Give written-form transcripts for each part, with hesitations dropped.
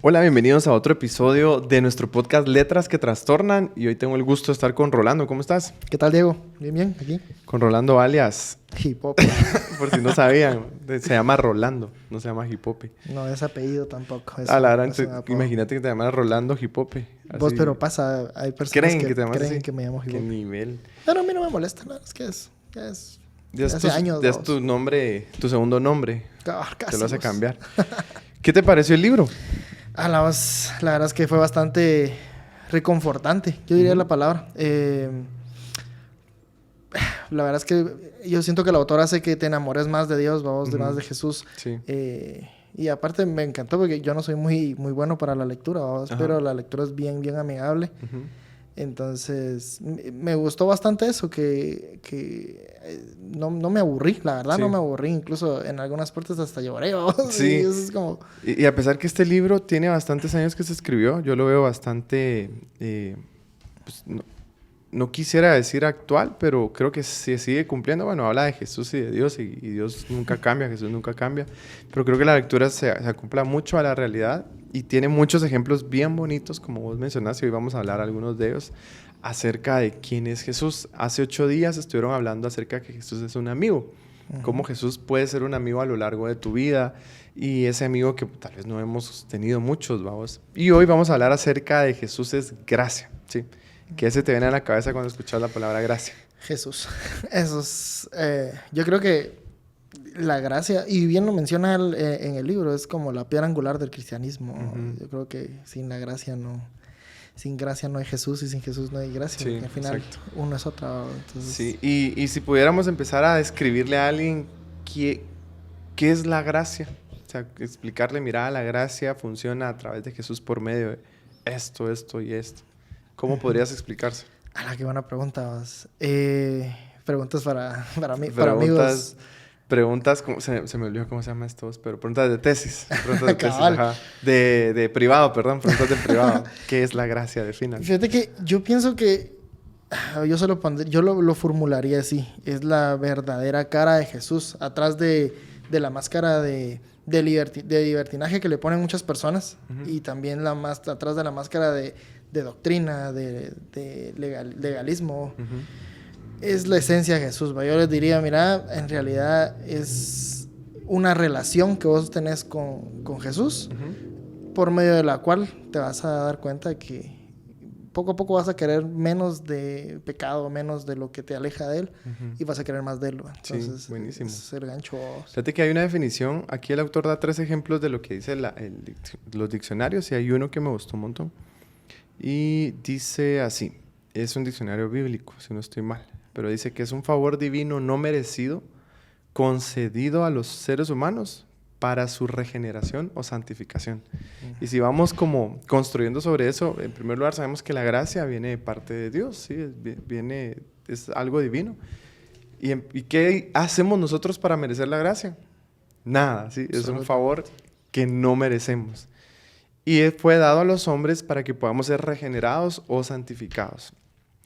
Hola, bienvenidos a otro episodio de nuestro podcast Letras que Trastornan. Y hoy tengo el gusto de estar con Rolando. ¿Cómo estás? ¿Qué tal, Diego? Bien, bien, aquí. Con Rolando alias, Hip Hop. por si no sabían, se llama Rolando, no se llama Hipope. No es apellido tampoco. A la gran, imagínate que te llamas Rolando Hipope. Vos, pero pasa, hay personas ¿Creen que te llamas creen así? que me llamo Hip ¿Qué Hop. nivel? Pero a mí no me molesta, ¿no? Es que ya hace años. Ya es tu nombre, tu segundo nombre. Casi Te lo hace vos. cambiar. ¿Qué te pareció el libro? La verdad es que fue bastante reconfortante, yo diría la palabra. La verdad es que yo siento que el autor hace que te enamores más de Dios, vamos, más de Jesús. Sí. Y aparte me encantó porque yo no soy muy bueno para la lectura, vamos, pero la lectura es bien, bien amigable. Entonces, me gustó bastante eso, que no me aburrí, la verdad, no me aburrí. Incluso en algunas partes hasta lloré, vamos. Sí. Y eso es como... Y a pesar que este libro tiene bastantes años que se escribió, yo lo veo bastante... pues no quisiera decir actual, pero creo que se sigue cumpliendo. Bueno, habla de Jesús y de Dios, y Dios nunca cambia, Jesús nunca cambia. Pero creo que la lectura se acopla mucho a la realidad y tiene muchos ejemplos bien bonitos, como vos mencionaste, y hoy vamos a hablar algunos de ellos, acerca de quién es Jesús. Hace 8 días estuvieron hablando acerca de que Jesús es un amigo, cómo Jesús puede ser un amigo a lo largo de tu vida, y ese amigo que tal vez no hemos tenido muchos, vamos. Y hoy vamos a hablar acerca de Jesús es gracia, ¿sí? ¿Qué se te viene a la cabeza cuando escuchas la palabra gracia? Jesús. Eso es... yo creo que la gracia, y bien lo menciona en el libro, es como la piedra angular del cristianismo. Yo creo que sin la gracia no... Sin gracia no hay Jesús y sin Jesús no hay gracia. Sí, porque al final uno es otra. Entonces... Sí, y si pudiéramos empezar a describirle a alguien qué es la gracia. O sea, explicarle, mira, la gracia funciona a través de Jesús por medio de esto, esto y esto. ¿Cómo podrías explicarse? Qué buena pregunta. Preguntas para mí, para amigos. Preguntas, se me olvidó cómo se llama esto, pero preguntas de tesis. Preguntas de tesis, ajá. De privado, perdón, preguntas de privado. ¿Qué es la gracia? Defina. Fíjate que yo pienso que yo lo formularía así. Es la verdadera cara de Jesús. Atrás de la máscara de libertinaje que le ponen muchas personas. Y también atrás de la máscara de doctrina, de legalismo. Es la esencia de Jesús. Yo les diría, mira, en realidad es una relación que vos tenés con Jesús, por medio de la cual te vas a dar cuenta que poco a poco vas a querer menos de pecado, menos de lo que te aleja de él, y vas a querer más de él. Entonces, sí, buenísimo. Es el gancho. Fíjate que hay una definición. Aquí el autor da 3 ejemplos de lo que dice los diccionarios, y hay uno que me gustó un montón. Y dice así, es un diccionario bíblico, si no estoy mal, pero dice que es un favor divino no merecido concedido a los seres humanos para su regeneración o santificación. Y si vamos como construyendo sobre eso, en primer lugar sabemos que la gracia viene de parte de Dios, ¿sí? Es algo divino. ¿Y qué hacemos nosotros para merecer la gracia? Nada, ¿sí? Es un favor que no merecemos. Y fue dado a los hombres para que podamos ser regenerados o santificados.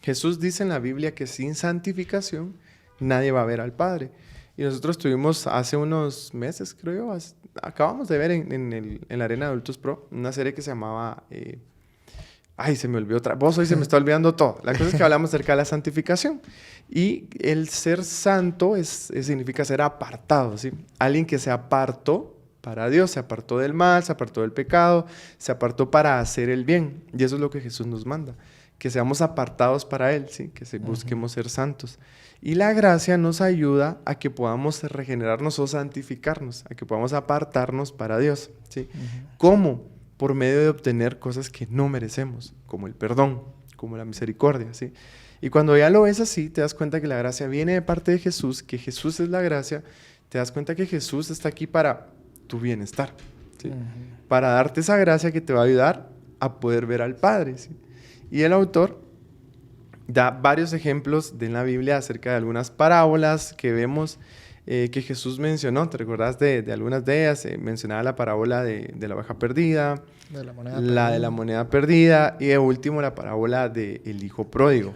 Jesús dice en la Biblia que sin santificación nadie va a ver al Padre. Y nosotros tuvimos hace unos meses, creo yo, acabamos de ver en la Arena de Adultos Pro una serie que se llamaba... se me olvidó otra. Vos hoy se me está olvidando todo. La cosa es que hablamos acerca de la santificación. Y el ser santo significa ser apartado, ¿sí? Alguien que se apartó para Dios, se apartó del mal, se apartó del pecado, se apartó para hacer el bien. Y eso es lo que Jesús nos manda, que seamos apartados para Él, ¿sí? Que busquemos ser santos. Y la gracia nos ayuda a que podamos regenerarnos o santificarnos, a que podamos apartarnos para Dios, ¿sí? ¿Cómo? Por medio de obtener cosas que no merecemos, como el perdón, como la misericordia, ¿sí? Y cuando ya lo ves así, te das cuenta que la gracia viene de parte de Jesús, que Jesús es la gracia, te das cuenta que Jesús está aquí para tu bienestar, ¿sí? Para darte esa gracia que te va a ayudar a poder ver al Padre, ¿sí? Y el autor da varios ejemplos de la Biblia acerca de algunas parábolas que vemos que Jesús mencionó. ¿Te recordás de algunas de ellas? Mencionaba la parábola de la oveja perdida, de la moneda perdida, y de último la parábola del hijo pródigo.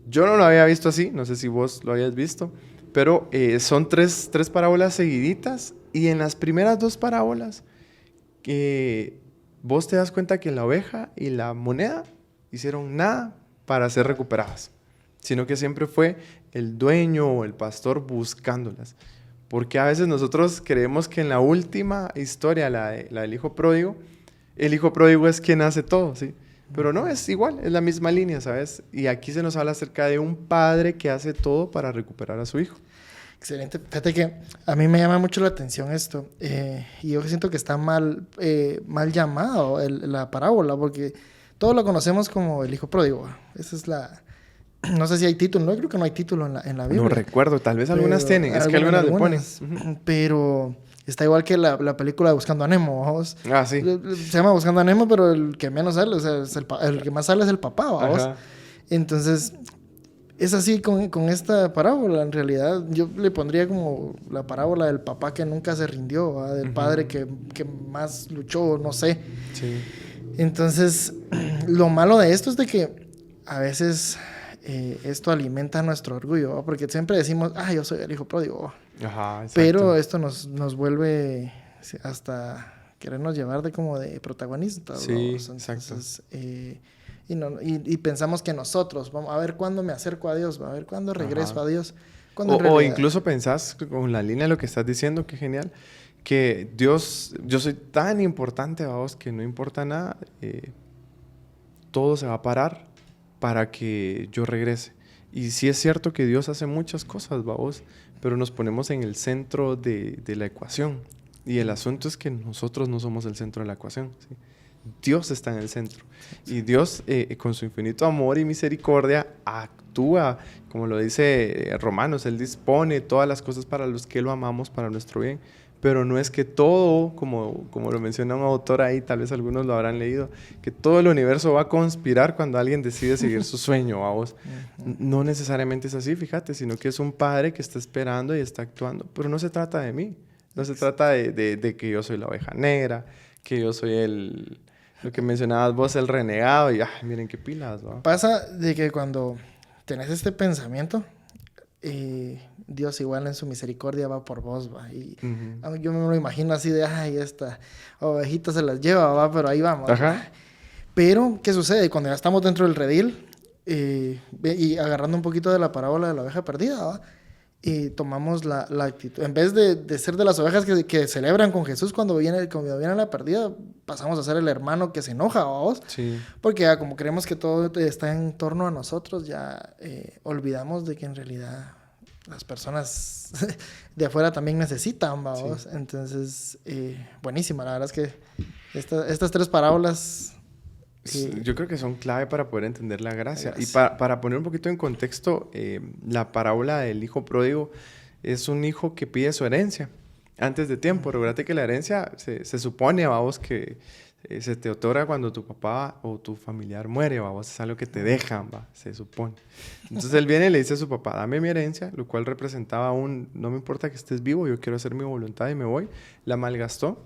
Yo no lo había visto así, no sé si vos lo hayas visto, pero son tres parábolas seguiditas, y en las primeras 2 parábolas vos te das cuenta que la oveja y la moneda hicieron nada para ser recuperadas, sino que siempre fue el dueño o el pastor buscándolas. Porque a veces nosotros creemos que en la última historia, la del hijo pródigo, el hijo pródigo es quien hace todo, ¿sí? Pero no, es igual, es la misma línea, ¿sabes? Y aquí se nos habla acerca de un padre que hace todo para recuperar a su hijo. Excelente. Fíjate que a mí me llama mucho la atención esto. Y yo siento que está mal llamado la parábola, porque todos lo conocemos como el hijo pródigo. Esa es la... No sé si hay título, no creo que no hay título en la Biblia. No recuerdo, tal vez algunas tienen, es que algunas le ponen. Pero está igual que la película de Buscando a Nemo, ¿vamos? Ah, sí. Se llama Buscando a Nemo, pero el que menos sale, o sea, el que más sale es el papá, ¿vamos? Entonces, es así con esta parábola, en realidad. Yo le pondría como la parábola del papá que nunca se rindió, ¿va? Del padre que más luchó, no sé. Sí. Entonces, lo malo de esto es de que a veces... esto alimenta nuestro orgullo, ¿va? Porque siempre decimos, yo soy el hijo pródigo. Ajá, exacto. Pero esto nos vuelve hasta querernos llevar de protagonistas. Sí, entonces, exacto. Y pensamos que nosotros, vamos a ver cuándo me acerco a Dios, va a ver cuándo regreso a Dios. O incluso pensás con la línea de lo que estás diciendo, qué genial, que Dios, yo soy tan importante a vos que no importa nada, todo se va a parar para que yo regrese. Y sí es cierto que Dios hace muchas cosas, vamos, pero nos ponemos en el centro de la ecuación. Y el asunto es que nosotros no somos el centro de la ecuación, ¿sí? Dios está en el centro. Y Dios, con su infinito amor y misericordia, actúa, como lo dice Romanos, Él dispone todas las cosas para los que lo amamos, para nuestro bien. Pero no es que todo, como lo menciona un autor ahí, tal vez algunos lo habrán leído, que todo el universo va a conspirar cuando alguien decide seguir su sueño, vamos. No necesariamente es así, fíjate, sino que es un padre que está esperando y está actuando. Pero no se trata de mí, no se trata de que yo soy la oveja negra, que yo soy lo que mencionabas vos, el renegado, y miren qué pilas, ¿va? Pasa de que cuando tenés este pensamiento, Dios igual en su misericordia va por vos, va. Y yo me lo imagino así de, esta ovejita se las lleva, va, pero ahí vamos. Ajá. Pero, ¿qué sucede? Cuando ya estamos dentro del redil, y agarrando un poquito de la parábola de la oveja perdida, ¿va? Y tomamos la actitud. En vez de ser de las ovejas que celebran con Jesús cuando viene la perdida, pasamos a ser el hermano que se enoja, ¿vos? Sí. Porque ya como creemos que todo está en torno a nosotros, ya olvidamos de que en realidad las personas de afuera también necesitan, ¿vamos? Sí. Entonces, buenísima. La verdad es que estas tres parábolas... yo creo que son clave para poder entender la gracia. Y para poner un poquito en contexto, la parábola del hijo pródigo es un hijo que pide su herencia antes de tiempo. Recuerda que la herencia se supone, vamos, que se te otorga cuando tu papá o tu familiar muere, vamos, es algo que te dejan, se supone. Entonces él viene y le dice a su papá, dame mi herencia, lo cual representaba no me importa que estés vivo, yo quiero hacer mi voluntad y me voy. La malgastó.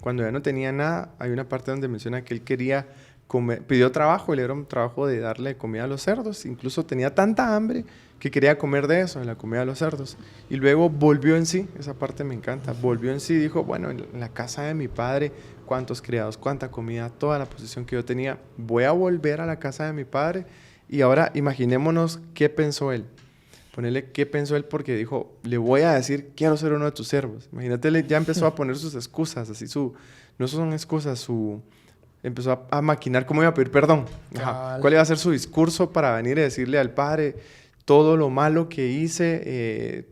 Cuando ya no tenía nada, hay una parte donde menciona que él quería pidió trabajo y le dieron trabajo de darle comida a los cerdos. Incluso tenía tanta hambre que quería comer de eso, de la comida de los cerdos. Y luego volvió en sí, esa parte me encanta, volvió en sí y dijo, bueno, en la casa de mi padre, cuántos criados, cuánta comida, toda la posición que yo tenía, voy a volver a la casa de mi padre. Y ahora imaginémonos qué pensó él. Ponerle qué pensó él porque dijo, le voy a decir, quiero ser uno de tus siervos. Imagínate, ya empezó a poner sus excusas, así no son excusas, empezó a maquinar cómo iba a pedir perdón. ¿Cuál iba a ser su discurso para venir y decirle al padre todo lo malo que hice?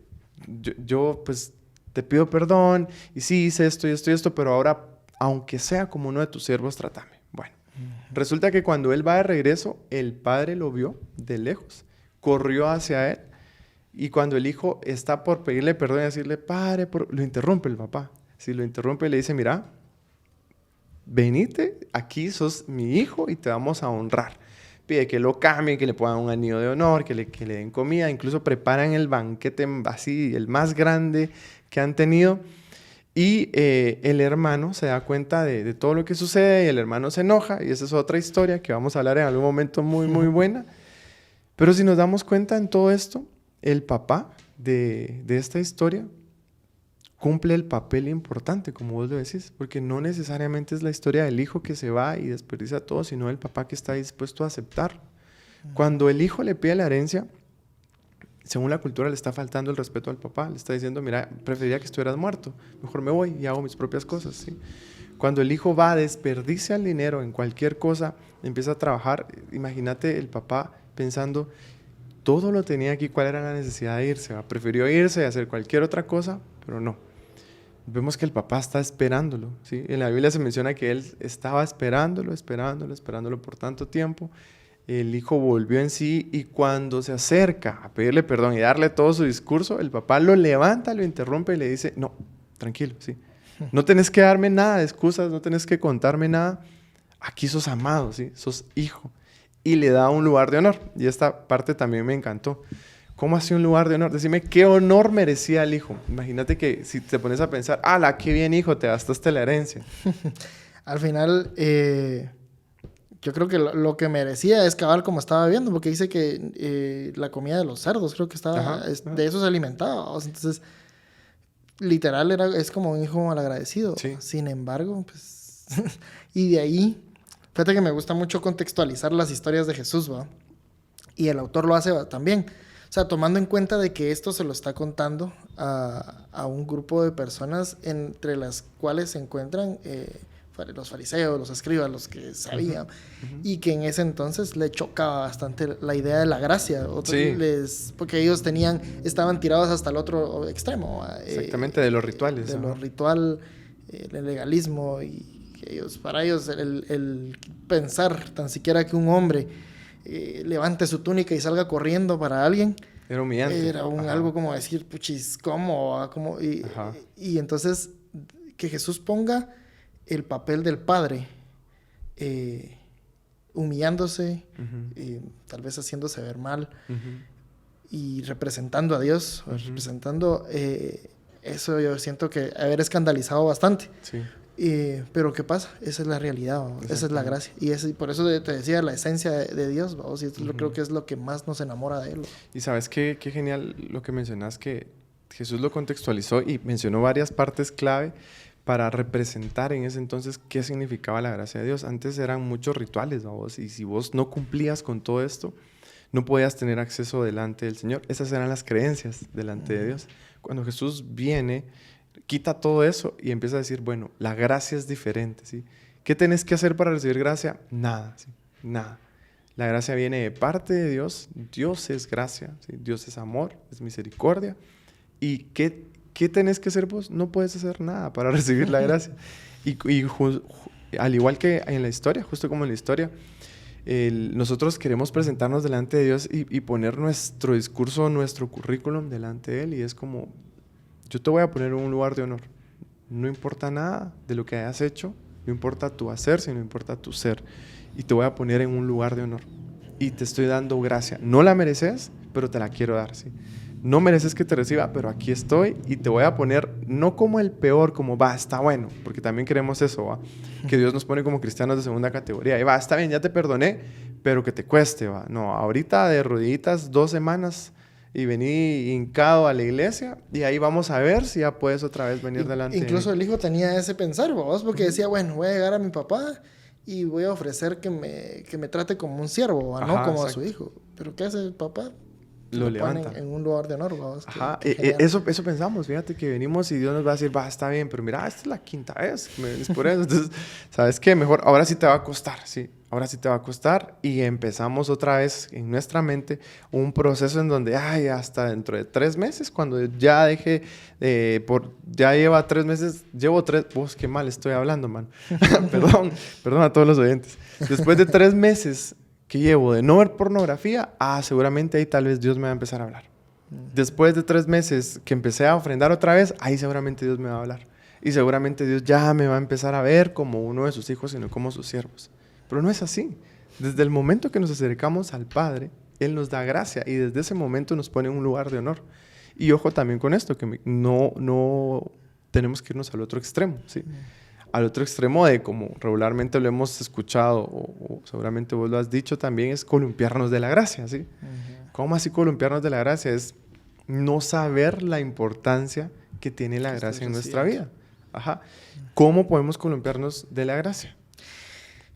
Yo pues te pido perdón y sí hice esto y esto y esto, pero ahora, aunque sea como uno de tus siervos, trátame. Bueno, resulta que cuando él va de regreso, el padre lo vio de lejos, corrió hacia él y cuando el hijo está por pedirle perdón y decirle, padre, lo interrumpe el papá. Si lo interrumpe, le dice, mira, venite, aquí sos mi hijo y te vamos a honrar. Pide que lo cambien, que le pongan un anillo de honor, que le den comida, incluso preparan el banquete así, el más grande que han tenido. Y el hermano se da cuenta de todo lo que sucede y el hermano se enoja, y esa es otra historia que vamos a hablar en algún momento muy, muy buena. Pero si nos damos cuenta en todo esto, el papá de esta historia cumple el papel importante, como vos lo decís, porque no necesariamente es la historia del hijo que se va y desperdicia todo, sino el papá que está dispuesto a aceptar. Cuando el hijo le pide la herencia, según la cultura le está faltando el respeto al papá, le está diciendo, mira, preferiría que estuvieras muerto, mejor me voy y hago mis propias cosas, ¿sí? Cuando el hijo va, desperdicia el dinero en cualquier cosa, empieza a trabajar, imagínate el papá pensando, todo lo tenía aquí, ¿cuál era la necesidad de irse? Prefirió irse y hacer cualquier otra cosa, pero no. Vemos que el papá está esperándolo, ¿sí? En la Biblia se menciona que él estaba esperándolo por tanto tiempo. El hijo volvió en sí y cuando se acerca a pedirle perdón y darle todo su discurso, el papá lo levanta, lo interrumpe y le dice, no, tranquilo, ¿sí? No tenés que darme nada de excusas, no tenés que contarme nada. Aquí sos amado, ¿sí? Sos hijo. Y le da un lugar de honor. Y esta parte también me encantó. ¿Cómo hacía un lugar de honor? Decime, ¿qué honor merecía el hijo? Imagínate que si te pones a pensar, ¡ala, qué bien hijo, te gastaste la herencia! Al final, yo creo que lo que merecía es cabal como estaba viendo, porque dice que la comida de los cerdos, creo que estaba, de eso se alimentaba. ¿Vos? Entonces, literal, es como un hijo malagradecido. Sí. Sin embargo, pues... y de ahí, fíjate que me gusta mucho contextualizar las historias de Jesús, ¿va? Y el autor lo hace también. O sea, tomando en cuenta de que esto se lo está contando a un grupo de personas entre las cuales se encuentran los fariseos, los escribas, los que sabían, y que en ese entonces le chocaba bastante la idea de la gracia. Sí. Porque ellos estaban tirados hasta el otro extremo. Exactamente, de los rituales. De lo ritual, el legalismo, y para ellos el pensar tan siquiera que un hombre levante su túnica y salga corriendo para alguien era humillante. Era algo como decir, puchis, ¿cómo? Y entonces que Jesús ponga el papel del padre humillándose, tal vez haciéndose ver mal, y representando a Dios, representando eso. Yo siento que haber escandalizado bastante. Sí. Pero ¿qué pasa? Esa es la realidad, esa es la gracia. Y por eso te decía la esencia de Dios, ¿vamos? Y esto creo que es lo que más nos enamora de Él. Y sabes qué genial lo que mencionas, que Jesús lo contextualizó y mencionó varias partes clave para representar en ese entonces qué significaba la gracia de Dios. Antes eran muchos rituales, ¿vamos? Y si vos no cumplías con todo esto, no podías tener acceso delante del Señor. Esas eran las creencias delante de Dios. Cuando Jesús viene, quita todo eso y empieza a decir, bueno, la gracia es diferente, ¿sí? ¿Qué tenés que hacer para recibir gracia? Nada, ¿sí? Nada. La gracia viene de parte de Dios. Dios es gracia, ¿sí? Dios es amor, es misericordia. ¿Y qué tenés que hacer vos? No puedes hacer nada para recibir la gracia. Al igual que en la historia, justo como en la historia, nosotros queremos presentarnos delante de Dios y poner nuestro discurso, nuestro currículum delante de Él, y es como, yo te voy a poner en un lugar de honor. No importa nada de lo que hayas hecho, no importa tu hacer, sino importa tu ser. Y te voy a poner en un lugar de honor. Y te estoy dando gracia. No la mereces, pero te la quiero dar, ¿sí? No mereces que te reciba, pero aquí estoy y te voy a poner, no como el peor, como va, está bueno, porque también queremos eso, ¿va? Que Dios nos pone como cristianos de segunda categoría. Y va, está bien, ya te perdoné, pero que te cueste, ¿va? No, ahorita de rodillitas 2 semanas y vení hincado a la iglesia y ahí vamos a ver si ya puedes otra vez venir delante. Incluso el hijo tenía ese pensar, ¿vos? Porque decía, bueno, voy a llegar a mi papá y voy a ofrecer que me trate como un siervo, no como exacto. A su hijo. Pero ¿qué hace el papá? Lo levanta en un lugar de honor, ¿vos? Ajá, eso pensamos, fíjate que venimos y Dios nos va a decir, va, está bien, pero mira, esta es la 5ª vez que me venís por eso. Entonces, ¿sabes qué? Mejor, ahora sí te va a costar, sí. Ahora sí te va a costar, y empezamos otra vez en nuestra mente un proceso en donde, hasta dentro de 3 meses, cuando ya ya lleva 3 meses, vos qué mal estoy hablando, man. perdón a todos los oyentes. Después de 3 meses que llevo de no ver pornografía, seguramente ahí tal vez Dios me va a empezar a hablar. Después de 3 meses que empecé a ofrendar otra vez, ahí seguramente Dios me va a hablar. Y seguramente Dios ya me va a empezar a ver como uno de sus hijos y no como sus siervos. Pero no es así. Desde el momento que nos acercamos al Padre, Él nos da gracia y desde ese momento nos pone en un lugar de honor. Y ojo también con esto, que no tenemos que irnos al otro extremo, ¿sí? Al otro extremo de, como regularmente lo hemos escuchado, o seguramente vos lo has dicho también, es columpiarnos de la gracia, ¿sí? ¿Cómo así columpiarnos de la gracia? Es no saber la importancia que tiene la gracia en nuestra recibimos. vida. Ajá. ¿Cómo podemos columpiarnos de la gracia?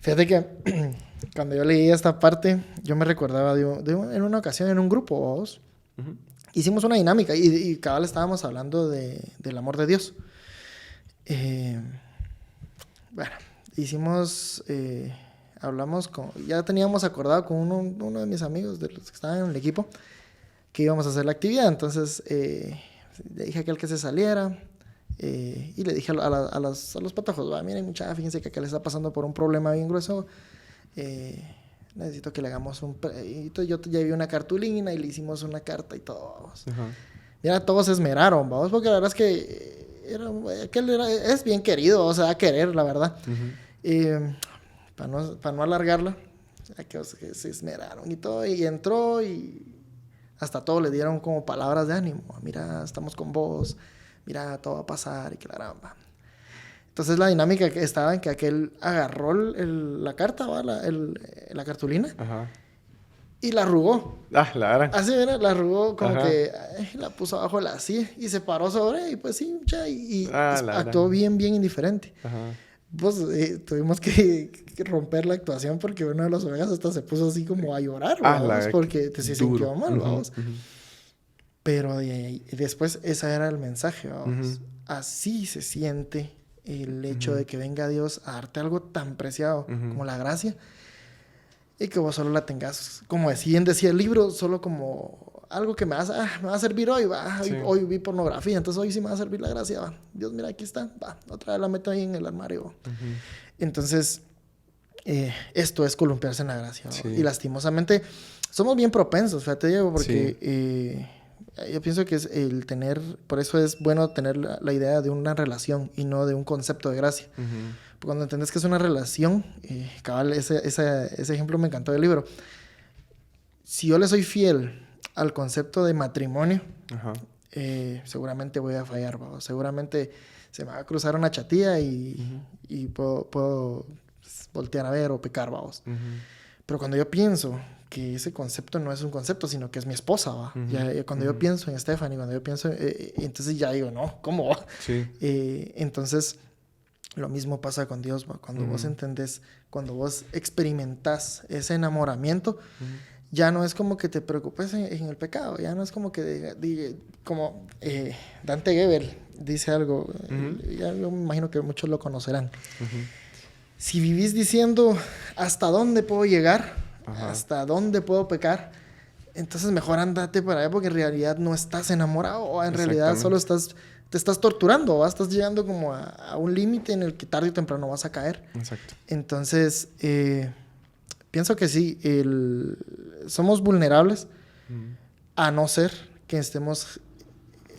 Fíjate que cuando yo leí esta parte, yo me recordaba en una ocasión en un grupo, vos, Ujú. hicimos una dinámica y cabal estábamos hablando del amor de Dios. Bueno, hablamos ya teníamos acordado con uno de mis amigos, de los que estaban en el equipo, que íbamos a hacer la actividad. Entonces, le dije a aquel que se saliera y le dije a los patojos, va, miren muchachos, fíjense que aquel está pasando por un problema bien grueso. Necesito que le hagamos y yo ya vi una cartulina y le hicimos una carta y todo. Vamos. Ajá. Mira, todos se esmeraron, vamos, porque la verdad es que es bien querido, o sea, a querer, la verdad. Ujú. Para no alargarla, aquellos que se esmeraron y todo, y entró y hasta todos le dieron como palabras de ánimo. Mira, estamos con vos, mira, todo va a pasar y que la gramba. Entonces la dinámica que estaba en que aquel agarró la carta, ¿va? La cartulina, Ajá. y la arrugó. Ah, la gran. Así, mira, la arrugó como Ajá. que la puso abajo de la silla y se paró sobre y pues sí, y Ah, la actuó gran. bien indiferente. Ajá. Pues tuvimos que romper la actuación porque uno de los ovejas hasta se puso así como a llorar, Ah, vamos, porque se sintió mal, Ujú, vamos. ujú. Pero después ese era el mensaje, vamos. Ujú. Así se siente el hecho Ujú. de que venga Dios a darte algo tan preciado Ujú. como la gracia y que vos solo la tengas, como decía el libro, solo como algo que me va a servir hoy, va. Sí. Hoy vi pornografía, entonces hoy sí me va a servir la gracia, va. Dios, mira, aquí está, va. Otra vez la meto ahí en el armario, va. Ujú. Entonces, esto es columpiarse en la gracia, ¿no? Sí. Y lastimosamente somos bien propensos, fíjate, Diego, porque yo pienso que por eso es bueno tener la idea de una relación y no de un concepto de gracia. Ujú. Cuando entendés que es una relación, cabal, ese ejemplo me encantó del libro. Si yo le soy fiel al concepto de matrimonio, Ajá. seguramente voy a fallar, ¿va? Seguramente se me va a cruzar una chatilla y puedo voltear a ver o pecar, vamos. Ujú. Pero cuando yo pienso que ese concepto no es un concepto, sino que es mi esposa, ¿va? Ujú. Ya cuando yo pienso en Stephanie, cuando yo pienso, entonces ya digo, no, ¿cómo va? Sí. Entonces, lo mismo pasa con Dios, ¿va? Cuando vos entendés, cuando vos experimentás ese enamoramiento, ya no es como que te preocupes en el pecado, ya no es como que como Dante Gebel dice algo, ya yo me imagino que muchos lo conocerán. Ujú. Si vivís diciendo ¿hasta dónde puedo llegar? Ajá. ¿Hasta dónde puedo pecar? Entonces mejor andate para allá porque en realidad no estás enamorado, o en realidad solo te estás torturando, ¿va? Estás llegando como a un límite en el que tarde o temprano vas a caer. Exacto. Entonces, pienso que sí, somos vulnerables a no ser que estemos...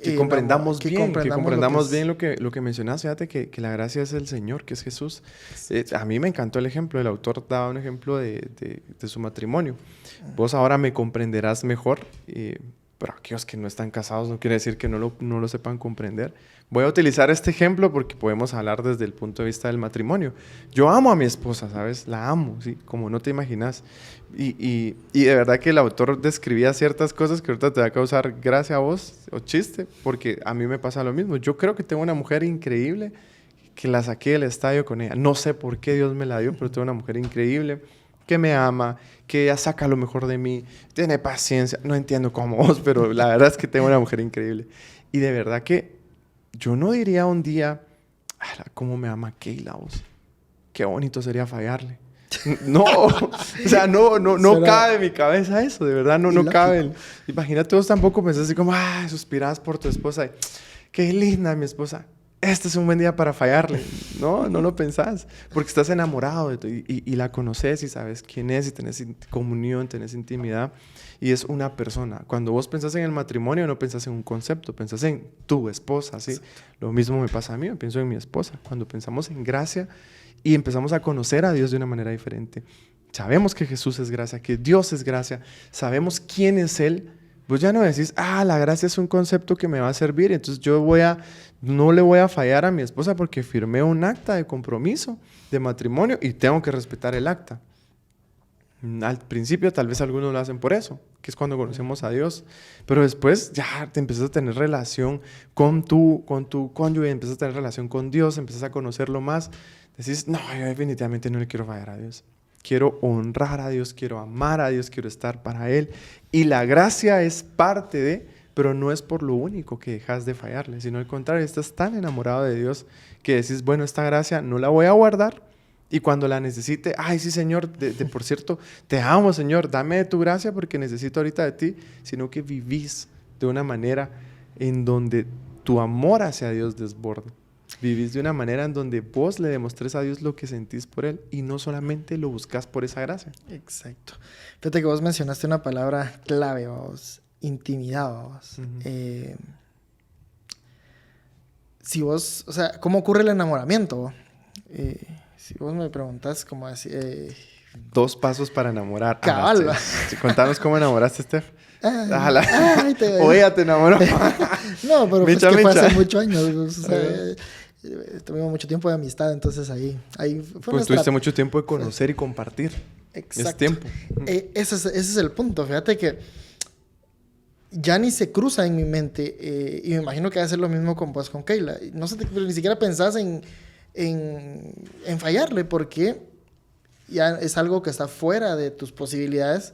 Que comprendamos bien, que comprendamos bien bien lo que mencionas. Fíjate que la gracia es el Señor, que es Jesús. A mí me encantó el ejemplo. El autor daba un ejemplo de su matrimonio. Vos ahora me comprenderás mejor, pero aquellos que no están casados no quiere decir que no lo sepan comprender. Voy a utilizar este ejemplo porque podemos hablar desde el punto de vista del matrimonio. Yo amo a mi esposa, ¿sabes? La amo, ¿sí? Como no te imaginas. Y de verdad que el autor describía ciertas cosas que ahorita te va a causar gracia a vos o chiste, porque a mí me pasa lo mismo. Yo creo que tengo una mujer increíble que la saqué del estadio con ella. No sé por qué Dios me la dio, pero tengo una mujer increíble que me ama, que ella saca lo mejor de mí, tiene paciencia. No entiendo cómo vos, pero la verdad es que tengo una mujer increíble. Y de verdad que yo no diría un día, cómo me ama Keila, vos. Qué bonito sería fallarle. No, o sea, no cabe en mi cabeza eso, de verdad, no cabe. Imagínate, vos tampoco pensás así como, suspirás por tu esposa. Qué linda mi esposa. Este es un buen día para fallarle. No lo pensás, porque estás enamorado de tu, y la conoces y sabes quién es y tenés comunión, tenés intimidad y es una persona. Cuando vos pensás en el matrimonio no pensás en un concepto, pensás en tu esposa, ¿sí? Lo mismo me pasa a mí, pienso en mi esposa. Cuando pensamos en gracia y empezamos a conocer a Dios de una manera diferente, sabemos que Jesús es gracia, que Dios es gracia, sabemos quién es Él. Vos ya no decís, la gracia es un concepto que me va a servir, entonces no le voy a fallar a mi esposa porque firmé un acta de compromiso de matrimonio y tengo que respetar el acta. Al principio tal vez algunos lo hacen por eso, que es cuando conocemos a Dios, pero después ya te empiezas a tener relación con tu cónyuge, empiezas a tener relación con Dios, empiezas a conocerlo más, decís, no, yo definitivamente no le quiero fallar a Dios. Quiero honrar a Dios, quiero amar a Dios, quiero estar para Él. Y la gracia es parte de, pero no es por lo único que dejas de fallarle, sino al contrario, estás tan enamorado de Dios que decís, bueno, esta gracia no la voy a guardar. Y cuando la necesite, ay, sí, Señor, por cierto, te amo, Señor, dame de tu gracia porque necesito ahorita de ti, sino que vivís de una manera en donde tu amor hacia Dios desborda. Vivís de una manera en donde vos le demostrés a Dios lo que sentís por Él y no solamente lo buscas por esa gracia. Exacto. Fíjate que vos mencionaste una palabra clave, vos, intimidad, vos. Si vos, o sea, ¿cómo ocurre el enamoramiento? Si vos me preguntás cómo así... 2 pasos para enamorar. Cabal. Contanos cómo enamoraste, Steph. O ella te enamoró. No, pero micha, pues que fue micha. hace muchos años. O sea, tuvimos mucho tiempo de amistad, entonces ahí fue pues tuviste mucho tiempo de conocer y compartir. Exacto. Es tiempo. Ese es el punto. Fíjate que ya ni se cruza en mi mente, y me imagino que va a ser lo mismo con vos, con Keila. No sé, ni siquiera pensás en fallarle, porque ya es algo que está fuera de tus posibilidades,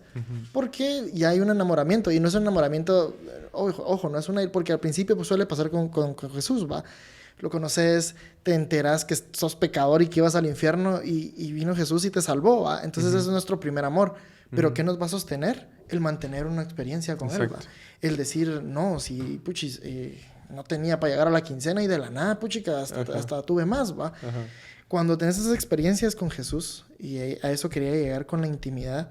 porque ya hay un enamoramiento, y no es un enamoramiento, ojo, no es porque al principio pues, suele pasar con Jesús, ¿va? Lo conoces, te enteras que sos pecador y que ibas al infierno, y vino Jesús y te salvó, ¿va? Entonces ese es nuestro primer amor. Pero ¿qué nos va a sostener? El mantener una experiencia con Él, ¿va? El decir, no, si puchis, no tenía para llegar a la quincena y de la nada, puchica, hasta tuve más, ¿va? Cuando tenés esas experiencias con Jesús, y a eso quería llegar con la intimidad,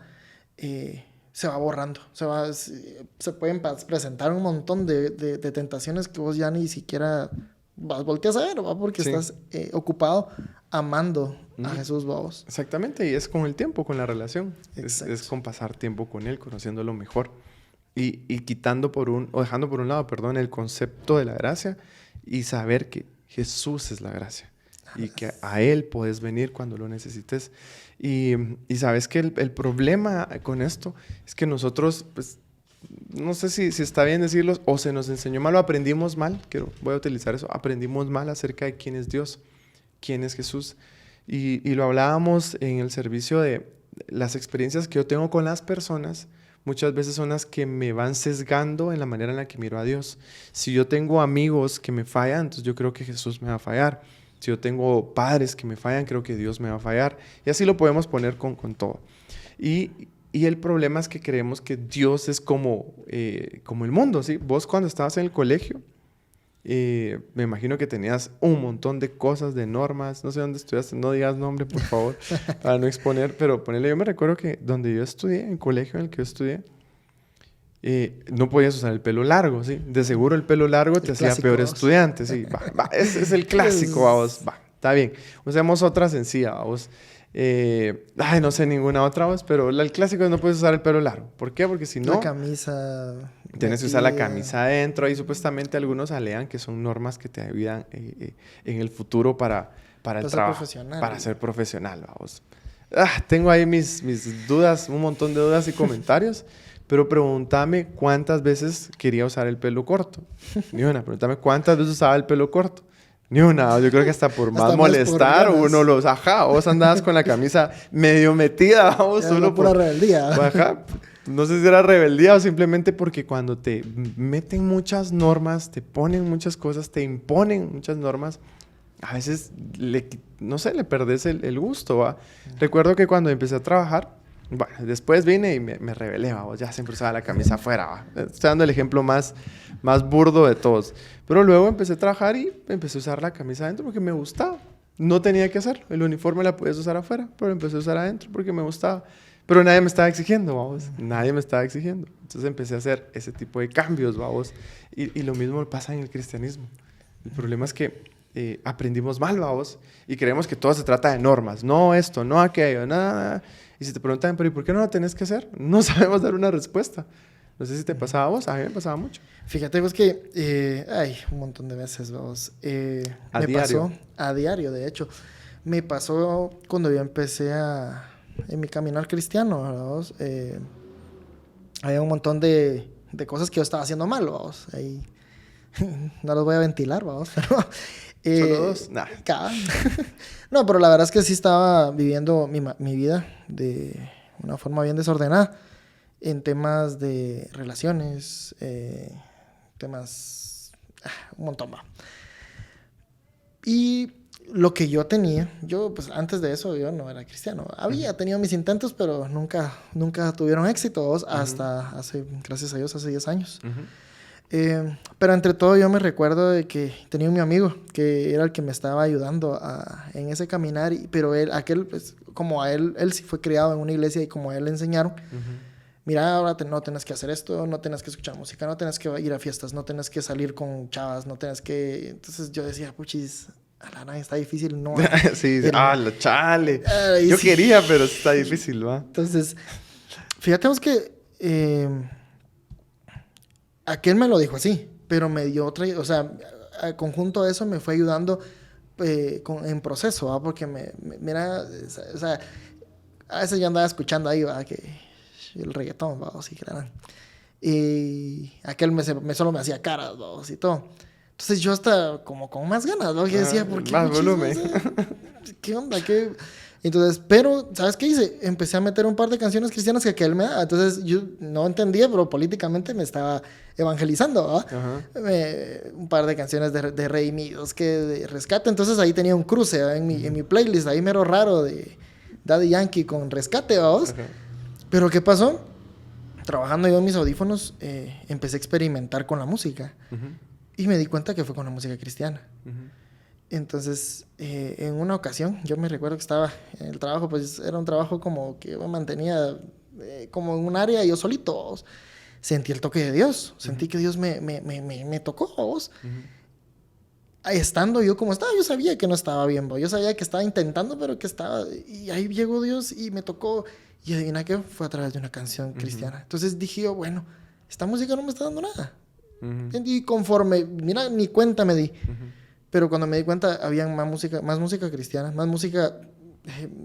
se va borrando. Se pueden presentar un montón de tentaciones que vos ya ni siquiera volteas a ver, ¿va? Porque estás ocupado amando a Jesús, vos. Exactamente, y es con el tiempo, con la relación. Es con pasar tiempo con Él, conociéndolo mejor. Y quitando o dejando por un lado, perdón, el concepto de la gracia y saber que Jesús es la gracia. Y que a Él puedes venir cuando lo necesites. Y sabes que el problema con esto es que nosotros, pues, no sé si está bien decirlo, o se nos enseñó mal o aprendimos mal, voy a utilizar eso, aprendimos mal acerca de quién es Dios, quién es Jesús. Y lo hablábamos en el servicio de las experiencias que yo tengo con las personas, muchas veces son las que me van sesgando en la manera en la que miro a Dios. Si yo tengo amigos que me fallan, entonces yo creo que Jesús me va a fallar. Si yo tengo padres que me fallan, creo que Dios me va a fallar. Y así lo podemos poner con todo. Y el problema es que creemos que Dios es como el mundo, ¿sí? Vos cuando estabas en el colegio, me imagino que tenías un montón de cosas, de normas. No sé dónde estudiaste, no digas nombre, por favor, para no exponer. Pero ponele, yo me recuerdo que donde yo estudié, en el colegio en el que yo estudié, no podías usar el pelo largo, ¿sí? De seguro el pelo largo te hacía peor estudiante, ¿sí? Es el clásico, vamos. Está bien. Usemos otra sencilla, vamos. No sé ninguna otra voz, pero el clásico es no puedes usar el pelo largo. ¿Por qué? Porque si no... La camisa... Tienes que usar la camisa adentro. Y supuestamente algunos alegan que son normas que te ayudan en el futuro para el trabajo. Para ser profesional, vamos. Tengo ahí mis dudas, un montón de dudas y comentarios. Pero pregúntame cuántas veces quería usar el pelo corto. Ni una. Pregúntame cuántas veces usaba el pelo corto. Ni una. Yo creo que hasta por más molestar uno los... Ajá, vos andabas con la camisa medio metida, vamos, solo por... rebeldía. Ajá. No sé si era rebeldía o simplemente porque cuando te meten muchas normas, te ponen muchas cosas, te imponen muchas normas, a veces, no sé, le perdés el gusto, ¿va? Recuerdo que cuando empecé a trabajar, bueno, después vine y me rebelé, ¿va? Ya siempre usaba la camisa afuera, ¿va? Estoy dando el ejemplo más burdo de todos. Pero luego empecé a trabajar y empecé a usar la camisa adentro porque me gustaba. No tenía que hacerlo. El uniforme la podías usar afuera, pero empecé a usar adentro porque me gustaba. Pero nadie me estaba exigiendo, vamos. Nadie me estaba exigiendo. Entonces empecé a hacer ese tipo de cambios, vamos. Y lo mismo pasa en el cristianismo. El problema es que aprendimos mal, vamos. Y creemos que todo se trata de normas. No esto, no aquello, nada. Y si te preguntan, pero ¿y por qué no lo tenés que hacer? No sabemos dar una respuesta. No sé si te pasaba a vos. A mí me pasaba mucho. Fíjate vos que... un montón de veces, vos. A diario. Pasó, a diario, de hecho. Me pasó cuando yo empecé a en mi caminar cristiano, vamos, había un montón de cosas que yo estaba haciendo mal, vamos. Ahí no los voy a ventilar, vamos, pero... ¿Solo dos? Nah. No, pero la verdad es que sí estaba viviendo mi vida de una forma bien desordenada en temas de relaciones, temas... un montón, va. Y lo que yo tenía, pues antes de eso yo no era cristiano. Había tenido mis intentos, pero nunca tuvieron éxito, hasta hace, gracias a Dios, hace 10 años. Pero entre todo yo me recuerdo de que tenía un mi amigo que era el que me estaba ayudando en ese caminar, pero pues, como a él sí fue criado en una iglesia y como a él le enseñaron, mira, ahora no tenés que hacer esto, no tenés que escuchar música, no tenés que ir a fiestas, no tenés que salir con chavas, no tenés que... Entonces yo decía, puchis, a la nada está difícil, no. Sí, lo chale. Yo sí quería, pero está difícil, ¿va? Entonces, fíjate que... aquel me lo dijo así, pero me dio otra, o sea, al conjunto de eso me fue ayudando en proceso, ¿va? Porque mira, o sea, a veces yo andaba escuchando ahí, ¿va? Que el reggaetón, ¿va? Así, claro. Y aquel solo me hacía caras, ¿va? Y todo. Entonces yo hasta como con más ganas, ¿no? Y decía, ¿por qué? Más volumen. O sea, ¿qué onda? ¿Qué? Entonces, pero, ¿sabes qué hice? Empecé a meter un par de canciones cristianas que él me daba. Entonces, yo no entendía, pero políticamente me estaba evangelizando, ¿va? Un par de canciones de redimidos, que de rescate. Entonces, ahí tenía un cruce, ¿va? En mi playlist, ahí mero raro de Daddy Yankee con rescate, ¿vamos? Pero, ¿qué pasó? Trabajando yo en mis audífonos, empecé a experimentar con la música. Y me di cuenta que fue con la música cristiana. Entonces, en una ocasión, yo me recuerdo que estaba en el trabajo, pues era un trabajo como que me mantenía como en un área yo solito. Sentí el toque de Dios, sentí que Dios me tocó. Estando yo como estaba, yo sabía que no estaba bien, yo sabía que estaba intentando, pero que estaba... Y ahí llegó Dios y me tocó. Y adivina qué, fue a través de una canción cristiana. Entonces dije yo, bueno, esta música no me está dando nada. Y conforme, mira, ni cuenta me di. Pero cuando me di cuenta, había más música cristiana, más música,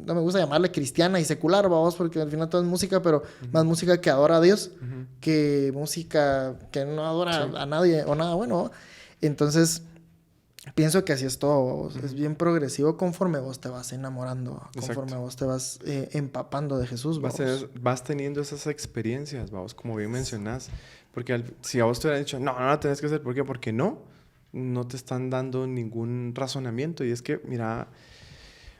no me gusta llamarle cristiana y secular, vamos, porque al final todo es música, pero más música que adora a Dios, que música que no adora a nadie o nada bueno. Entonces, pienso que así es todo, es bien progresivo conforme vos te vas enamorando, conforme vos te vas empapando de Jesús. Vas teniendo esas experiencias, vamos, como bien mencionás, porque si a vos te hubieran dicho, no tenés que hacer, ¿por qué? Porque no te están dando ningún razonamiento. Y es que, mira,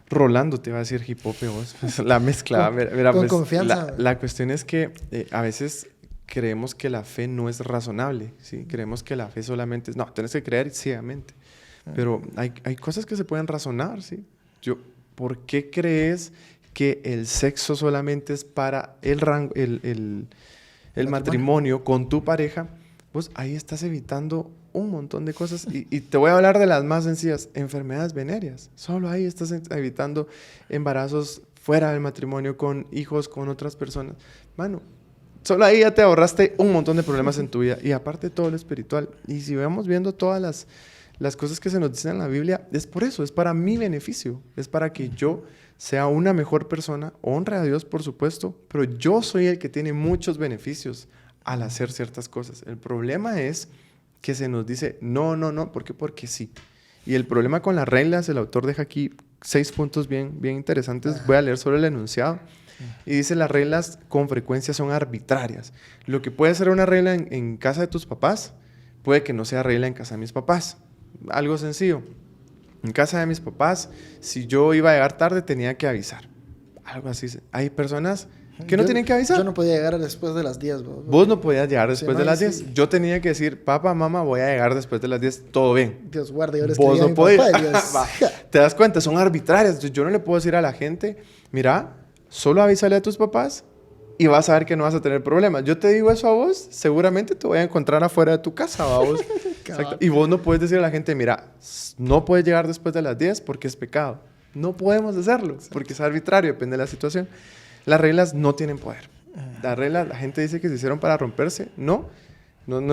Rolando te va a decir hip hop, vos. La mezcla. Con pues, confianza. La cuestión es que a veces creemos que la fe no es razonable, ¿sí? Creemos que la fe solamente es... No, tienes que creer ciegamente. Pero hay cosas que se pueden razonar, ¿sí? ¿Por qué crees que el sexo solamente es para el matrimonio con tu pareja? Pues ahí estás evitando un montón de cosas y te voy a hablar de las más sencillas, enfermedades venéreas. Solo ahí estás evitando embarazos fuera del matrimonio, con hijos, con otras personas. Mano, solo ahí ya te ahorraste un montón de problemas en tu vida y aparte todo lo espiritual. Y si vamos viendo todas las cosas que se nos dicen en la Biblia, es por eso, es para mi beneficio, es para que yo sea una mejor persona, honre a Dios por supuesto, pero yo soy el que tiene muchos beneficios al hacer ciertas cosas. El problema es que se nos dice, no, ¿por qué? Porque sí. Y el problema con las reglas, el autor deja aquí 6 puntos bien interesantes. Voy a leer solo el enunciado. Y dice, las reglas con frecuencia son arbitrarias. Lo que puede ser una regla en casa de tus papás, puede que no sea regla en casa de mis papás. Algo sencillo. En casa de mis papás, si yo iba a llegar tarde, tenía que avisar. Algo así. Hay personas... ¿Que no tienen que avisar? Yo no podía llegar después de las 10. Vos no podías llegar después de las 10. Sí. Yo tenía que decir, papá, mamá, voy a llegar después de las 10. Todo bien. Dios guarde, yo les Vos no podías. Papá, Te das cuenta, son arbitrarias. Entonces, yo no le puedo decir a la gente, mira, solo avísale a tus papás y vas a ver que no vas a tener problemas. Yo te digo eso a vos, seguramente te voy a encontrar afuera de tu casa, vos. Exacto. Y vos no puedes decir a la gente, mira, no puedes llegar después de las 10 porque es pecado. No podemos hacerlo porque es arbitrario, depende de la situación. Las reglas no tienen poder. Las reglas, la gente dice que se hicieron para romperse. No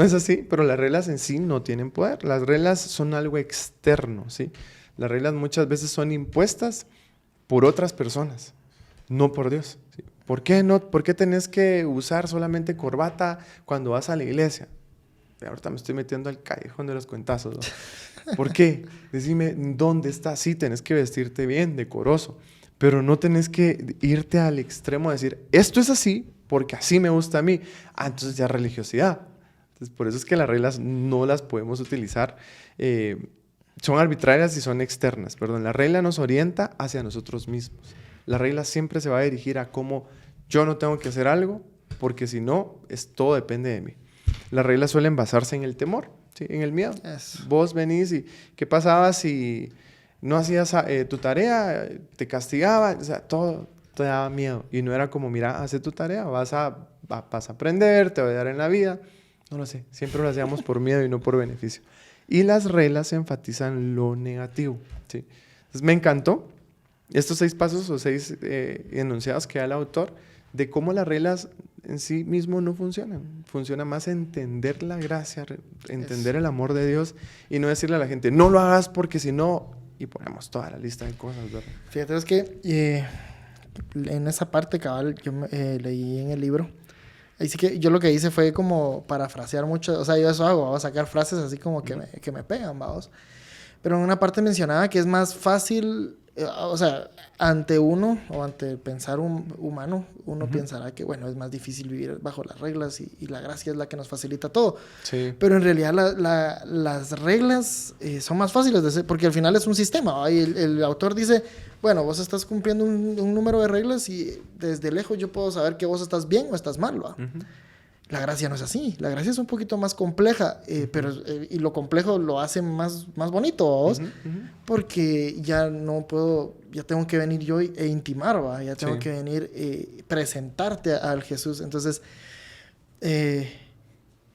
es así, pero las reglas en sí no tienen poder. Las reglas son algo externo, ¿sí? Las reglas muchas veces son impuestas por otras personas. no por Dios. ¿Sí? ¿Por qué no? ¿Por qué tenés que usar solamente corbata cuando vas a la iglesia? Ahorita me estoy metiendo al callejón de los cuentazos, ¿no? ¿Por qué? Decime, ¿dónde estás? Sí, tenés que vestirte bien, decoroso, pero no tenés que irte al extremo de decir, esto es así porque así me gusta a mí. Ah, entonces ya es religiosidad. Entonces, por eso es que las reglas no las podemos utilizar. Son arbitrarias y son externas. Perdón, la regla nos orienta hacia nosotros mismos. La regla siempre se va a dirigir a cómo yo no tengo que hacer algo, porque si no, todo depende de mí. Las reglas suelen basarse en el temor, ¿sí? En el miedo. Eso. Vos venís y ¿qué pasaba si no hacías tu tarea? Te castigaban, o sea, todo te daba miedo. Y no era como, mira, haz tu tarea, vas a aprender, te va a dar en la vida. No lo sé, siempre lo hacíamos por miedo y no por beneficio. Y las reglas enfatizan lo negativo, ¿sí? Entonces me encantó estos 6 pasos o 6 enunciados que da el autor de cómo las reglas en sí mismo no funcionan. Funciona más entender la gracia, entender el amor de Dios y no decirle a la gente, no lo hagas porque si no... Y ponemos toda la lista de cosas, ¿verdad? Fíjate, es que en esa parte, cabal, yo leí en el libro. Así que yo lo que hice fue como parafrasear mucho. O sea, yo eso hago, vamos a sacar frases así como que me pegan, vamos. Pero en una parte mencionaba que es más fácil, o sea, ante uno o ante pensar humano, uno pensará que, bueno, es más difícil vivir bajo las reglas y la gracia es la que nos facilita todo. Sí. Pero en realidad las reglas son más fáciles de hacer porque al final es un sistema, ¿va? Y el autor dice, bueno, vos estás cumpliendo un número de reglas y desde lejos yo puedo saber que vos estás bien o estás mal, ¿va? La gracia no es así. La gracia es un poquito más compleja, pero y lo complejo lo hace más bonito, ¿vos? Porque ya no puedo, ya tengo que venir yo e intimar, ¿va? Ya tengo que venir presentarte al Jesús. Entonces,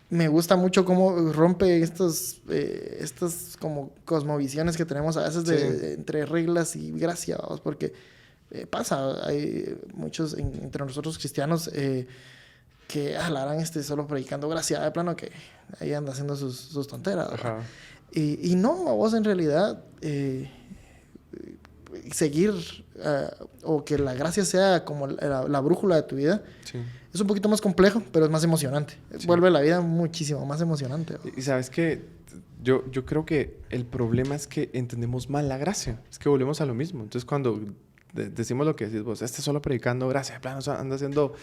me gusta mucho cómo rompe estas como cosmovisiones que tenemos a veces entre reglas y gracia, ¿vamos? Porque pasa, hay muchos entre nosotros cristianos que la harán solo predicando gracia, de plano que ahí anda haciendo sus tonteras. Y no, vos en realidad seguir o que la gracia sea como la brújula de tu vida. Sí. Es un poquito más complejo, pero es más emocionante. Sí. Vuelve la vida muchísimo más emocionante. Y sabes que yo creo que el problema es que entendemos mal la gracia. Es que volvemos a lo mismo. Entonces cuando decimos lo que decís vos, solo predicando gracia, plano, anda haciendo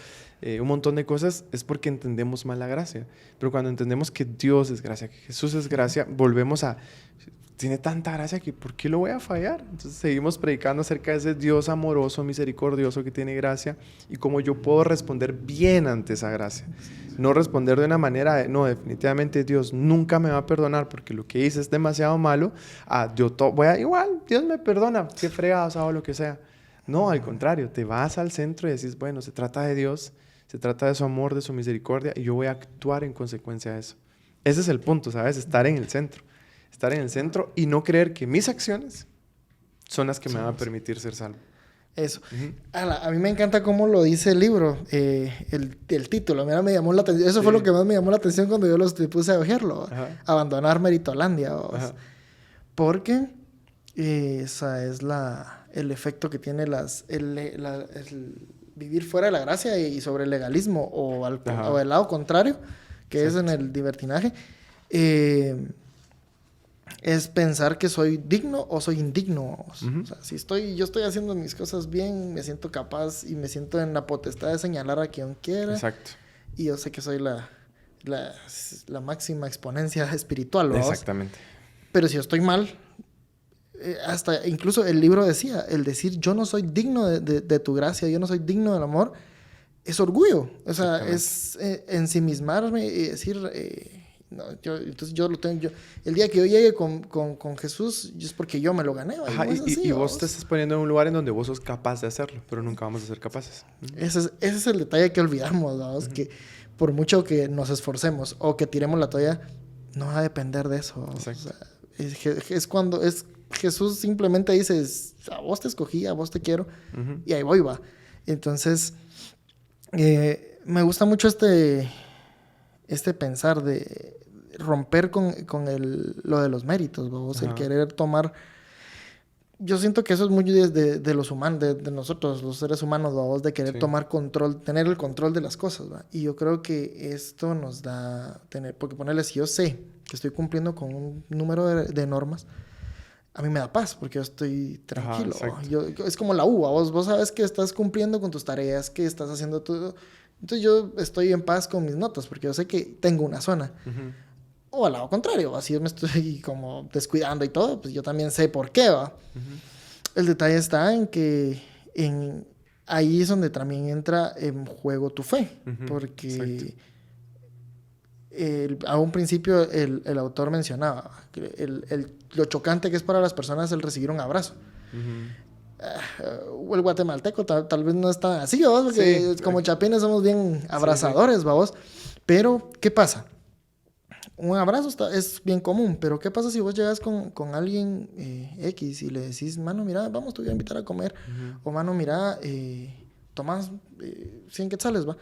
un montón de cosas, es porque entendemos mal la gracia. Pero cuando entendemos que Dios es gracia, que Jesús es gracia, volvemos a... Tiene tanta gracia que ¿por qué lo voy a fallar? Entonces seguimos predicando acerca de ese Dios amoroso, misericordioso que tiene gracia y cómo yo puedo responder bien ante esa gracia. No responder de una manera de, no, definitivamente Dios nunca me va a perdonar porque lo que hice es demasiado malo. Igual, Dios me perdona, qué fregado, o lo que sea. No, al contrario, te vas al centro y decís, bueno, se trata de Dios, se trata de su amor, de su misericordia y yo voy a actuar en consecuencia de eso. Ese es el punto, ¿sabes? Estar en el centro. Estar en el centro y no creer que mis acciones son las que me van a permitir ser salvo. Eso. A mí me encanta cómo lo dice el libro, el título. Mira, me llamó la atención. Eso fue lo que más me llamó la atención cuando yo te puse a ojearlo. Abandonar Meritolandia. Porque esa es el efecto que tiene el vivir fuera de la gracia y sobre el legalismo o el lado contrario, que es en el libertinaje. Es pensar que soy digno o soy indigno. O sea, si yo estoy haciendo mis cosas bien, me siento capaz y me siento en la potestad de señalar a quien quiera. Exacto. Y yo sé que soy la máxima exponencia espiritual. ¿Vamos? Exactamente. Pero si yo estoy mal, hasta incluso el libro decía, el decir yo no soy digno de tu gracia, yo no soy digno del amor, es orgullo. O sea, es ensimismarme y decir... No, entonces yo lo tengo. El día que yo llegue con Jesús, es porque yo me lo gané. Y vos te estás poniendo en un lugar en donde vos sos capaz de hacerlo, pero nunca vamos a ser capaces. Ese es el detalle que olvidamos, ¿vamos? Que por mucho que nos esforcemos o que tiremos la toalla, no va a depender de eso. O sea, es cuando Jesús simplemente dice, a vos te escogí, a vos te quiero, y ahí voy, va. Entonces, me gusta mucho este pensar de romper con lo de los méritos, ¿vos? El querer tomar yo siento que eso es muy de los humanos, de nosotros, los seres humanos, vamos, de querer tomar control, tener el control de las cosas, ¿va? Y yo creo que esto nos da porque ponerle, si yo sé que estoy cumpliendo con un número de normas, a mí me da paz, porque yo estoy tranquilo. Es como la uva, vos sabes que estás cumpliendo con tus tareas, que estás haciendo todo. Entonces yo estoy en paz con mis notas, porque yo sé que tengo una zona. O al lado contrario, así yo me estoy como descuidando y todo, pues yo también sé por qué, ¿va? El detalle está en que ahí es donde también entra en juego tu fe, porque a un principio el autor mencionaba lo chocante que es para las personas el recibir un abrazo. El guatemalteco tal vez no está así, ¿vos? Porque como chapines somos bien abrazadores, ¿vos? Pero, ¿qué pasa? Un abrazo es bien común, pero ¿qué pasa si vos llegas con alguien X y le decís, mano, mira, vamos, te voy a invitar a comer, o mano, mira, tomás 100 quetzales, ¿va?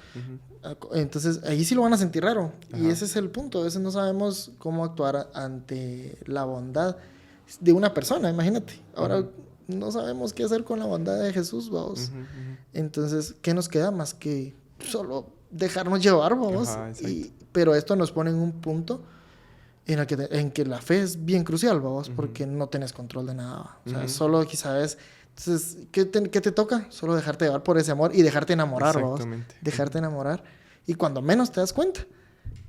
Entonces, ahí sí lo van a sentir raro. Y ese es el punto. A veces no sabemos cómo actuar ante la bondad de una persona, imagínate. Ahora no sabemos qué hacer con la bondad de Jesús, vamos. Entonces, ¿qué nos queda más que solo dejarnos llevar, vamos? Pero esto nos pone en un punto en que la fe es bien crucial, vamos, porque no tenés control de nada. O sea, solo aquí sabes. Entonces, ¿qué te toca? Solo dejarte llevar por ese amor y dejarte enamorar, vamos. Dejarte enamorar. Y cuando menos te das cuenta,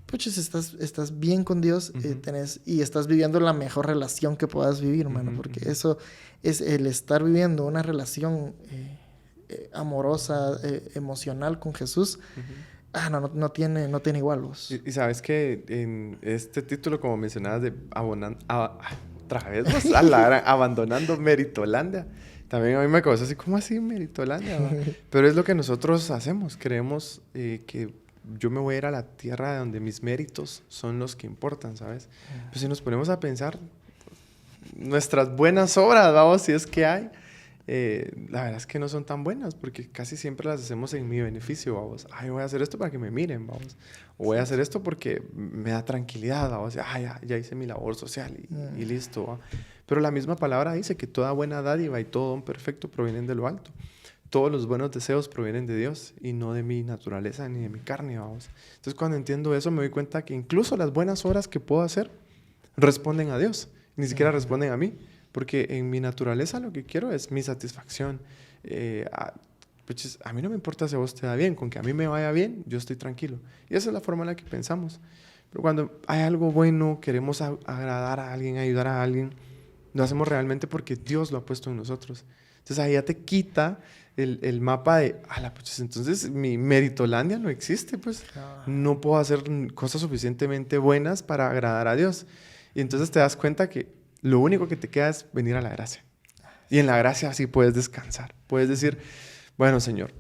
pues estás bien con Dios, y estás viviendo la mejor relación que puedas vivir, hermano, porque eso es el estar viviendo una relación amorosa, emocional con Jesús. No tiene igual, vos. Y sabes que en este título, como mencionabas, de abandonando Meritolandia, también a mí me causó así, ¿cómo así Meritolandia? Pero es lo que nosotros hacemos. Creemos que yo me voy a ir a la tierra donde mis méritos son los que importan, ¿sabes? Pues si nos ponemos a pensar, nuestras buenas obras, vamos, si es que hay, la verdad es que no son tan buenas, porque casi siempre las hacemos en mi beneficio, vamos. Ay, voy a hacer esto para que me miren, vamos. O voy a hacer esto porque me da tranquilidad, vamos. Ya hice mi labor social y listo, ¿va? Pero la misma palabra dice que toda buena dádiva y todo don perfecto provienen de lo alto. Todos los buenos deseos provienen de Dios y no de mi naturaleza ni de mi carne, vamos. Entonces, cuando entiendo eso, me doy cuenta que incluso las buenas obras que puedo hacer responden a Dios, ni siquiera responden a mí. Porque en mi naturaleza lo que quiero es mi satisfacción. Pues a mí no me importa si a vos te da bien. Con que a mí me vaya bien, yo estoy tranquilo. Y esa es la forma en la que pensamos. Pero cuando hay algo bueno, queremos agradar a alguien, ayudar a alguien, lo hacemos realmente porque Dios lo ha puesto en nosotros. Entonces ahí ya te quita el mapa de, pues entonces mi Meritolandia no existe, pues. No puedo hacer cosas suficientemente buenas para agradar a Dios. Y entonces te das cuenta que lo único que te queda es venir a la gracia. Y en la gracia así puedes descansar. Puedes decir, bueno, Señor,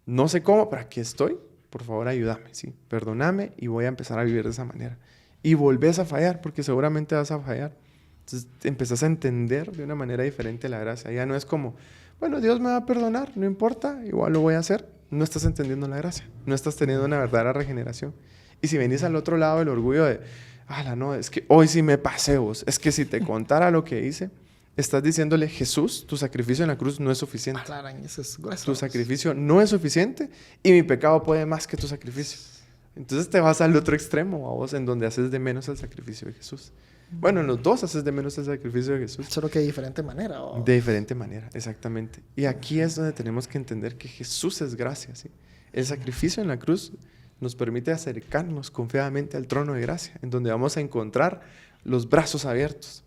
no sé cómo, pero aquí estoy. Por favor, ayúdame, ¿sí? Perdóname y voy a empezar a vivir de esa manera. Y volvés a fallar, porque seguramente vas a fallar. Entonces empezás a entender de una manera diferente la gracia. Ya no es como, bueno, Dios me va a perdonar, no importa, igual lo voy a hacer. No estás entendiendo la gracia. No estás teniendo una verdadera regeneración. Y si venís al otro lado del orgullo de, no, es que hoy sí me pasé, vos. Es que si te contara lo que hice, estás diciéndole, Jesús, tu sacrificio en la cruz no es suficiente. Tu sacrificio no es suficiente y mi pecado puede más que tu sacrificio. Entonces te vas al otro extremo, a vos, en donde haces de menos el sacrificio de Jesús. Bueno, en los dos haces de menos el sacrificio de Jesús. Solo que de diferente manera. De diferente manera, exactamente. Y aquí es donde tenemos que entender que Jesús es gracia, ¿sí? El sacrificio en la cruz nos permite acercarnos confiadamente al trono de gracia, en donde vamos a encontrar los brazos abiertos.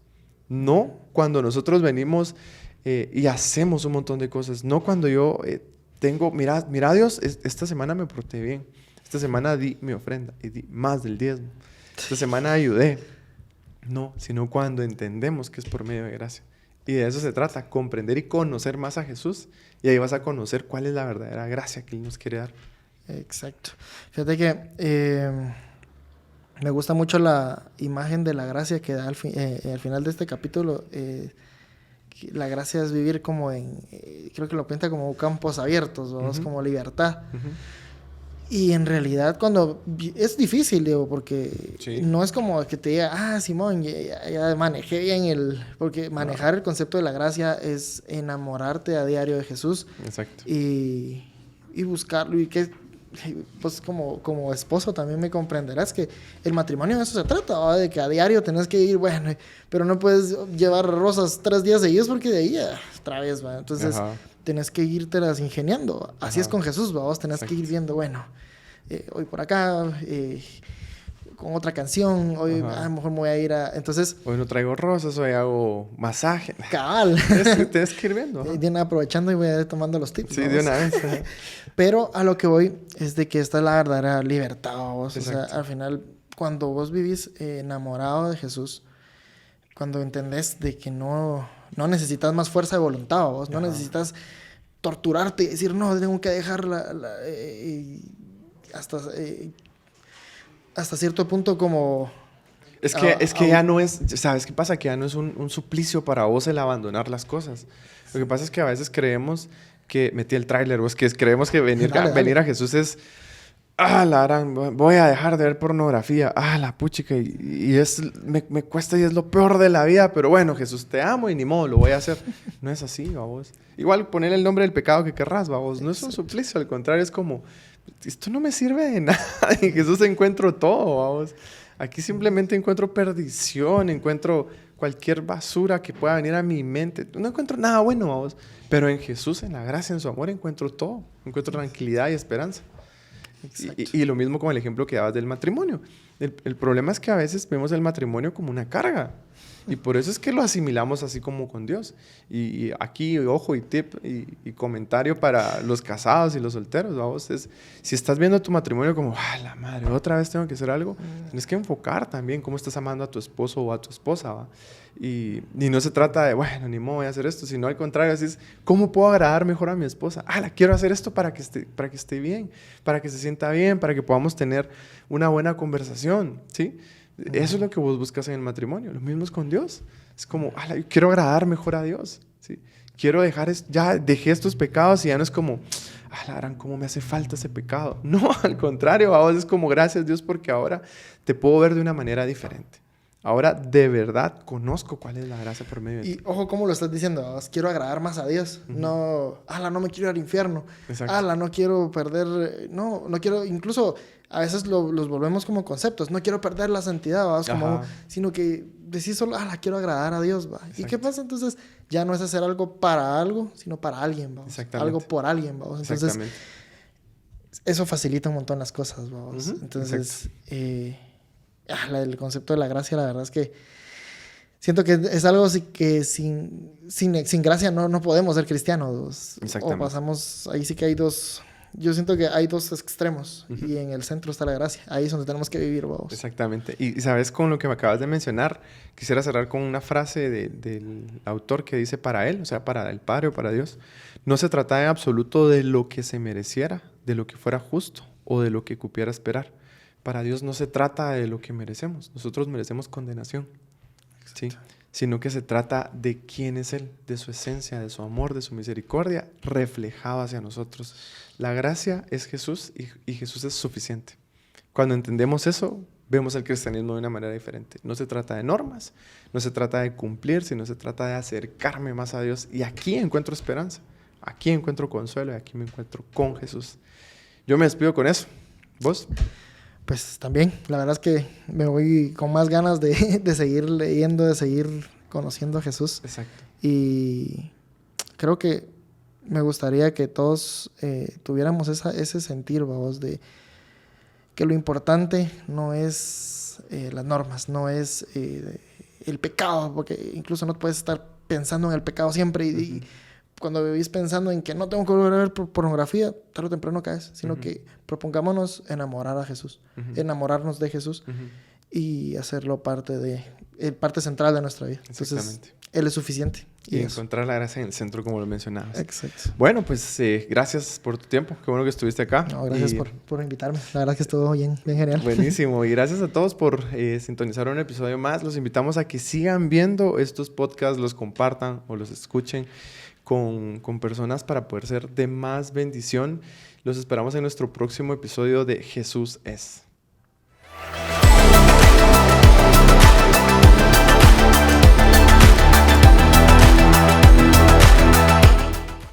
No cuando nosotros venimos y hacemos un montón de cosas. No cuando yo mira Dios, esta semana me porté bien. Esta semana di mi ofrenda y di más del diezmo. Esta semana ayudé. No, sino cuando entendemos que es por medio de gracia. Y de eso se trata, comprender y conocer más a Jesús. Y ahí vas a conocer cuál es la verdadera gracia que Él nos quiere dar. Exacto. Fíjate que me gusta mucho la imagen de la gracia que da al final de este capítulo. La gracia es vivir como creo que lo pinta como campos abiertos, ¿no? Como libertad. Y en realidad cuando es difícil, digo, porque Sí. no es como que te diga, Simón, ya manejé bien porque manejar el concepto de la gracia es enamorarte a diario de Jesús. Exacto. Y buscarlo, y que pues como esposo también me comprenderás que el matrimonio de eso se trata, ¿va? De que a diario tenés que ir, bueno, pero no puedes llevar rosas 3 días seguidos porque de ahí otra vez, ¿va? Entonces tenés que irte las ingeniando. Así es con Jesús, ¿va? Vos tenés que ir viendo, bueno, hoy por acá, con otra canción, hoy a lo mejor me voy a ir a... Entonces... Hoy no traigo rosas, hoy hago masaje. Cabal. Tienes que ir viendo. Viene aprovechando y voy a ir tomando los tips. Sí, ¿vamos? de una vez. Pero a lo que voy es de que esta es la verdadera libertad, ¿vos? O sea, Exacto. al final, cuando vos vivís enamorado de Jesús, cuando entendés de que no necesitas más fuerza de voluntad, vos no necesitas torturarte y decir, no, tengo que dejar hasta cierto punto como... Es que ya no es, ¿sabes qué pasa? Que ya no es un suplicio para vos el abandonar las cosas. Lo que pasa es que a veces creemos que, metí el tráiler, vos, que creemos que venir a Jesús es, la gran, voy a dejar de ver pornografía, la puchica, y me cuesta y es lo peor de la vida, pero bueno, Jesús, te amo y ni modo, lo voy a hacer. No es así, vos. Igual poner el nombre del pecado que querrás, vos. No es un suplicio, al contrario, es como, esto no me sirve de nada. En Jesús encuentro todo, vamos. Aquí simplemente encuentro perdición, encuentro cualquier basura que pueda venir a mi mente. No encuentro nada bueno, vamos. Pero en Jesús, en la gracia, en su amor, encuentro todo. Encuentro tranquilidad y esperanza. Y lo mismo con el ejemplo que dabas del matrimonio. El problema es que a veces vemos el matrimonio como una carga. Y por eso es que lo asimilamos así como con Dios. Y aquí, ojo y tip y comentario para los casados y los solteros, vamos, si estás viendo tu matrimonio como, la madre, otra vez tengo que hacer algo, tienes que enfocar también cómo estás amando a tu esposo o a tu esposa, ¿va? Y no se trata de, bueno, ni modo voy a hacer esto, sino al contrario, así es, ¿cómo puedo agradar mejor a mi esposa? La quiero hacer esto para que esté bien, para que se sienta bien, para que podamos tener una buena conversación, ¿sí? Eso es lo que vos buscas en el matrimonio. Lo mismo es con Dios. Es como, yo quiero agradar mejor a Dios, ¿sí? Quiero ya dejé estos pecados y ya no es como, la gran, ¿cómo me hace falta ese pecado? No, al contrario, a vos es como, gracias Dios porque ahora te puedo ver de una manera diferente. Ahora de verdad conozco cuál es la gracia por medio de ti. Y ojo cómo lo estás diciendo, quiero agradar más a Dios. No, no me quiero ir al infierno. Exacto. No quiero perder, no quiero, incluso a veces los volvemos como conceptos, no quiero perder la santidad, sino que decís solo, quiero agradar a Dios, ¿va? ¿Y qué pasa? Entonces ya no es hacer algo para algo, sino para alguien, ¿va? Algo por alguien, ¿va? Entonces eso facilita un montón las cosas, ¿va? Entonces el concepto de la gracia, la verdad es que siento que es algo que sin gracia no podemos ser cristianos. O pasamos, ahí sí que hay dos, yo siento que hay dos extremos y en el centro está la gracia. Ahí es donde tenemos que vivir, vamos. Exactamente. Y sabes, con lo que me acabas de mencionar, quisiera cerrar con una frase del autor que dice para él, o sea, para el Padre o para Dios, no se trata en absoluto de lo que se mereciera, de lo que fuera justo o de lo que cupiera esperar. Para Dios no se trata de lo que merecemos. Nosotros merecemos condenación, ¿sí? Sino que se trata de quién es Él, de su esencia, de su amor, de su misericordia, reflejado hacia nosotros. La gracia es Jesús y Jesús es suficiente. Cuando entendemos eso, vemos el cristianismo de una manera diferente. No se trata de normas, no se trata de cumplir, sino se trata de acercarme más a Dios. Y aquí encuentro esperanza, aquí encuentro consuelo y aquí me encuentro con Jesús. Yo me despido con eso. ¿Vos? Pues también, la verdad es que me voy con más ganas de seguir leyendo, de seguir conociendo a Jesús. Exacto. Y creo que me gustaría que todos tuviéramos ese sentir, vamos, de que lo importante no es las normas, no es el pecado, porque incluso no puedes estar pensando en el pecado siempre y cuando vivís pensando en que no tengo que volver a ver pornografía, tarde o temprano caes, sino que propongámonos enamorar a Jesús, enamorarnos de Jesús y hacerlo parte central de nuestra vida. Entonces, Él es suficiente. Y encontrar la gracia en el centro, como lo mencionabas. Exacto. Bueno, pues gracias por tu tiempo. Qué bueno que estuviste acá. No, gracias por invitarme. La verdad que estuvo bien genial. Buenísimo. Y gracias a todos por sintonizar un episodio más. Los invitamos a que sigan viendo estos podcasts, los compartan o los escuchen. con personas para poder ser de más bendición. Los esperamos en nuestro próximo episodio de Jesús es.